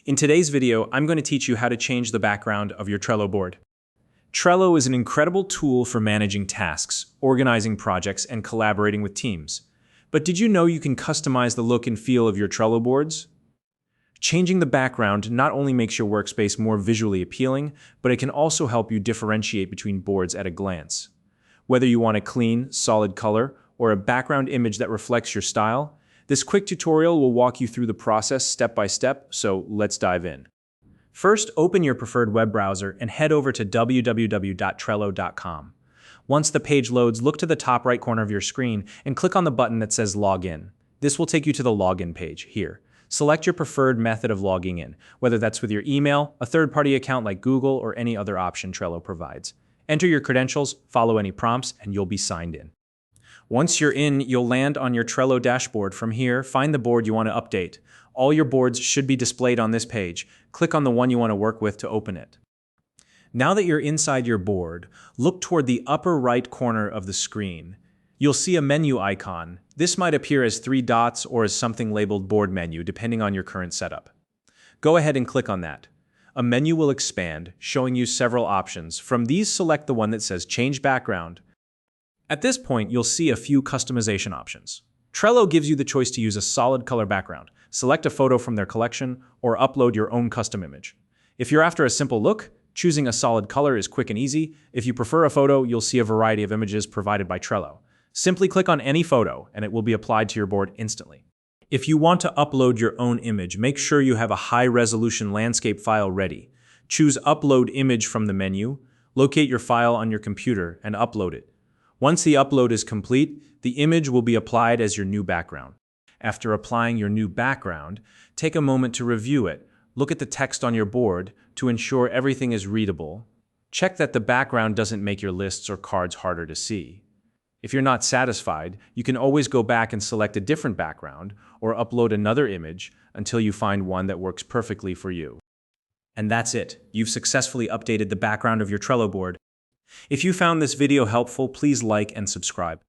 In today's video, I'm going to teach you how to change the background of your Trello board. Trello is an incredible tool for managing tasks, organizing projects, and collaborating with teams. But did you know you can customize the look and feel of your Trello boards? Changing the background not only makes your workspace more visually appealing, but it can also help you differentiate between boards at a glance. Whether you want a clean, solid color, or a background image that reflects your style, this quick tutorial will walk you through the process step by step, so let's dive in. First, open your preferred web browser and head over to www.trello.com. Once the page loads, look to the top right corner of your screen and click on the button that says Login. This will take you to the login page here. Select your preferred method of logging in, whether that's with your email, a third-party account like Google, or any other option Trello provides. Enter your credentials, follow any prompts, and you'll be signed in. Once you're in, you'll land on your Trello dashboard. From here, find the board you want to update. All your boards should be displayed on this page. Click on the one you want to work with to open it. Now that you're inside your board, look toward the upper right corner of the screen. You'll see a menu icon. This might appear as 3 dots or as something labeled Board Menu, depending on your current setup. Go ahead and click on that. A menu will expand, showing you several options. From these, select the one that says Change Background. At this point, you'll see a few customization options. Trello gives you the choice to use a solid color background, select a photo from their collection, or upload your own custom image. If you're after a simple look, choosing a solid color is quick and easy. If you prefer a photo, you'll see a variety of images provided by Trello. Simply click on any photo, and it will be applied to your board instantly. If you want to upload your own image, make sure you have a high-resolution landscape file ready. Choose Upload Image from the menu, locate your file on your computer, and upload it. Once the upload is complete, the image will be applied as your new background. After applying your new background, take a moment to review it. Look at the text on your board to ensure everything is readable. Check that the background doesn't make your lists or cards harder to see. If you're not satisfied, you can always go back and select a different background or upload another image until you find one that works perfectly for you. And that's it. You've successfully updated the background of your Trello board. If you found this video helpful, please like and subscribe.